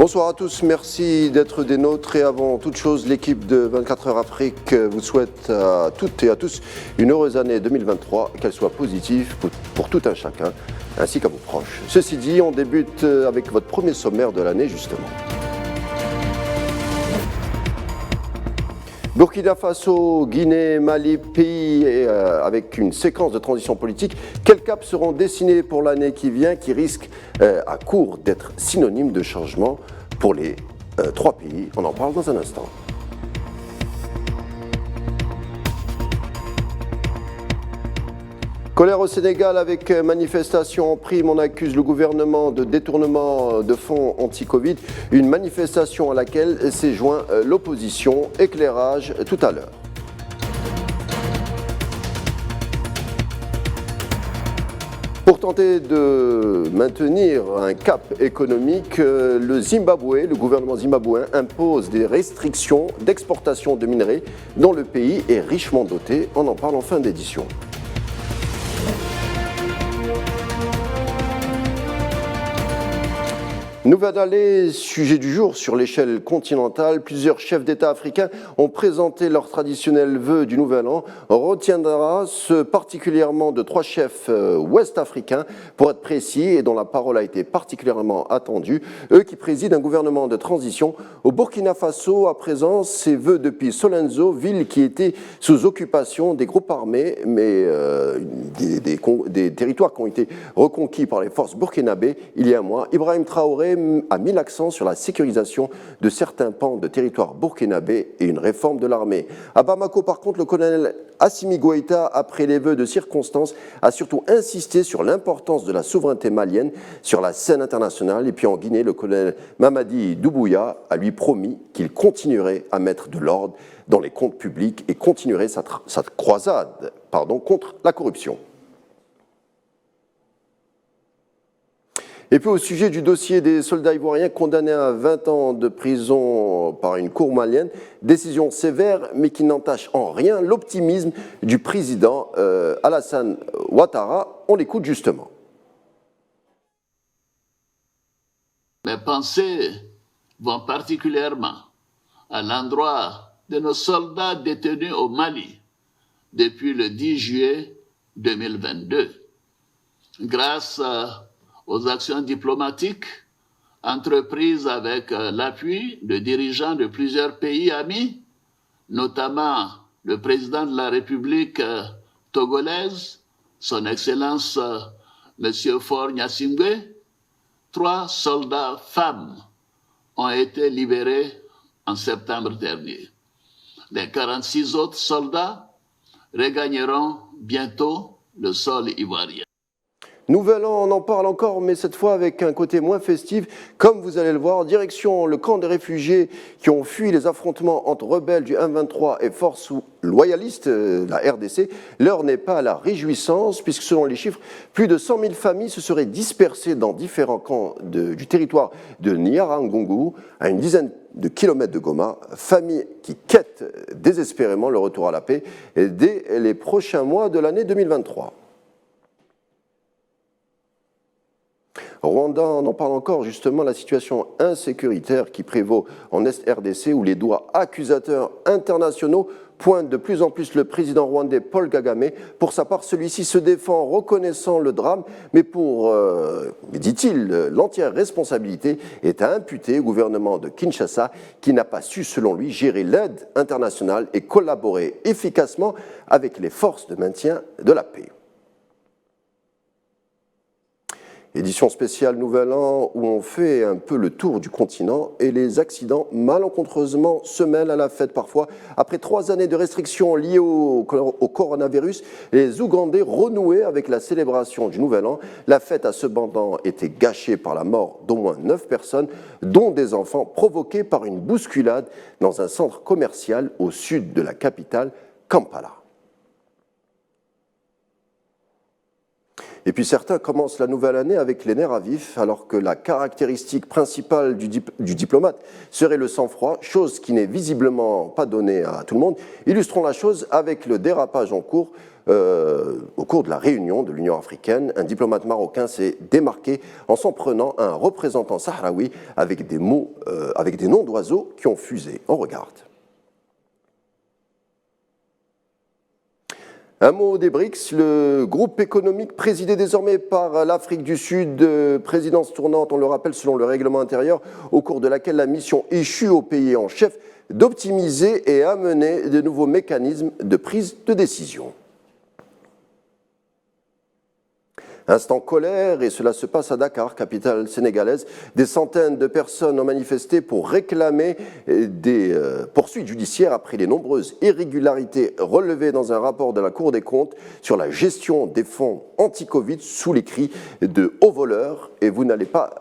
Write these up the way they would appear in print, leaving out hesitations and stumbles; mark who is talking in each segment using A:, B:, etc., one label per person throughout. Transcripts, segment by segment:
A: Bonsoir à tous, merci d'être des nôtres et avant toute chose, l'équipe de 24 heures Afrique vous souhaite à toutes et à tous une heureuse année 2023, qu'elle soit positive pour tout un chacun ainsi qu'à vos proches. Ceci dit, on débute avec votre premier sommaire de l'année justement. Burkina Faso, Guinée, Mali, pays avec une séquence de transition politique. Quels caps seront dessinés pour l'année qui vient, qui risque à court d'être synonyme de changement pour les trois pays? On en parle dans un instant. Colère au Sénégal avec manifestation en prime. On accuse le gouvernement de détournement de fonds anti-Covid. Une manifestation à laquelle s'est joint l'opposition. Éclairage tout à l'heure. Pour tenter de maintenir un cap économique, le gouvernement zimbabwéen impose des restrictions d'exportation de minerais dont le pays est richement doté. On en parle en fin d'édition. Nouvelle année, sujet du jour sur l'échelle continentale. Plusieurs chefs d'État africains ont présenté leurs traditionnels vœux du Nouvel An. On retiendra particulièrement de trois chefs ouest-africains, pour être précis, et dont la parole a été particulièrement attendue. Eux qui président un gouvernement de transition. Au Burkina Faso, à présent, ces vœux depuis Solenzo, ville qui était sous occupation des groupes armés, mais des territoires qui ont été reconquis par les forces burkinabées il y a un mois. Ibrahim Traoré a mis l'accent sur la sécurisation de certains pans de territoire burkinabé et une réforme de l'armée. À Bamako, par contre, le colonel Assimi Goïta, après les vœux de circonstance, a surtout insisté sur l'importance de la souveraineté malienne sur la scène internationale. Et puis en Guinée, le colonel Mamadi Doumbouya a lui promis qu'il continuerait à mettre de l'ordre dans les comptes publics et continuerait sa croisade contre la corruption. Et puis au sujet du dossier des soldats ivoiriens condamnés à 20 ans de prison par une cour malienne, décision sévère mais qui n'entache en rien l'optimisme du président Alassane Ouattara. On l'écoute justement.
B: Mes pensées vont particulièrement à l'endroit de nos soldats détenus au Mali depuis le 10 juillet 2022. Grâce aux actions diplomatiques entreprises avec l'appui de dirigeants de plusieurs pays amis, notamment le président de la République togolaise, son Excellence M. Faure Gnassingbé, 3 soldats femmes ont été libérés en septembre dernier. Les 46 autres soldats regagneront bientôt le sol ivoirien.
A: Nouvel An, on en parle encore, mais cette fois avec un côté moins festif. Comme vous allez le voir, direction le camp des réfugiés qui ont fui les affrontements entre rebelles du M23 et forces loyalistes, la RDC. L'heure n'est pas à la réjouissance, puisque selon les chiffres, plus de 100 000 familles se seraient dispersées dans différents camps du territoire de Niarangungu, à une dizaine de kilomètres de Goma, familles qui quêtent désespérément le retour à la paix dès les prochains mois de l'année 2023. Rwanda, on en parle encore justement, la situation insécuritaire qui prévaut en Est-RDC où les doigts accusateurs internationaux pointent de plus en plus le président rwandais Paul Kagame. Pour sa part, celui-ci se défend reconnaissant le drame, mais dit-il, l'entière responsabilité est à imputer au gouvernement de Kinshasa qui n'a pas su, selon lui, gérer l'aide internationale et collaborer efficacement avec les forces de maintien de la paix. Édition spéciale Nouvel An où on fait un peu le tour du continent et les accidents malencontreusement se mêlent à la fête parfois. Après 3 années de restrictions liées au coronavirus, les Ougandais renouaient avec la célébration du Nouvel An. La fête a cependant été gâchée par la mort d'au moins 9 personnes, dont des enfants, provoqués par une bousculade dans un centre commercial au sud de la capitale, Kampala. Et puis certains commencent la nouvelle année avec les nerfs à vif, alors que la caractéristique principale du diplomate serait le sang-froid, chose qui n'est visiblement pas donnée à tout le monde. Illustrons la chose avec le dérapage en cours au cours de la réunion de l'Union africaine. Un diplomate marocain s'est démarqué en s'en prenant à un représentant sahraoui avec des noms d'oiseaux qui ont fusé. On regarde. Un mot des BRICS, le groupe économique présidé désormais par l'Afrique du Sud, présidence tournante, on le rappelle, selon le règlement intérieur, au cours de laquelle la mission échut au pays en chef d'optimiser et amener de nouveaux mécanismes de prise de décision. Instant colère, et cela se passe à Dakar, capitale sénégalaise. Des centaines de personnes ont manifesté pour réclamer des poursuites judiciaires après les nombreuses irrégularités relevées dans un rapport de la Cour des comptes sur la gestion des fonds anti-Covid sous les cris de hauts voleurs et vous n'allez pas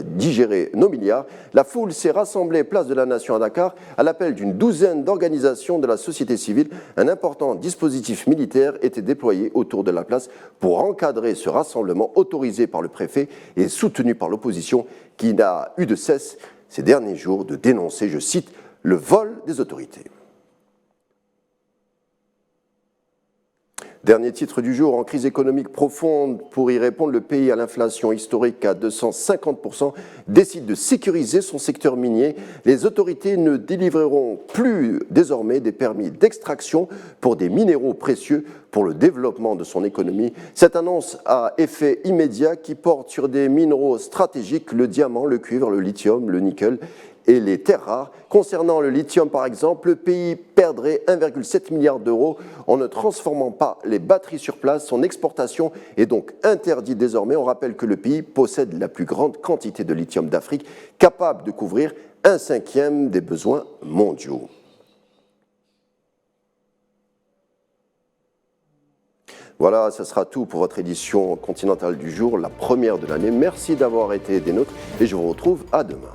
A: digérer nos milliards. La foule s'est rassemblée place de la Nation à Dakar à l'appel d'une douzaine d'organisations de la société civile. Un important dispositif militaire était déployé autour de la place pour encadrer ce rassemblement autorisé par le préfet et soutenu par l'opposition qui n'a eu de cesse ces derniers jours de dénoncer, je cite, le vol des autorités. Dernier titre du jour, en crise économique profonde, pour y répondre, le pays à l'inflation historique à 250% décide de sécuriser son secteur minier. Les autorités ne délivreront plus désormais des permis d'extraction pour des minéraux précieux pour le développement de son économie. Cette annonce a effet immédiat qui porte sur des minéraux stratégiques, le diamant, le cuivre, le lithium, le nickel et les terres rares. Concernant le lithium, par exemple, le pays perdrait 1,7 milliard d'euros en ne transformant pas les batteries sur place. Son exportation est donc interdite désormais. On rappelle que le pays possède la plus grande quantité de lithium d'Afrique, capable de couvrir 1/5 des besoins mondiaux. Voilà, ce sera tout pour votre édition continentale du jour, la première de l'année. Merci d'avoir été des nôtres et je vous retrouve à demain.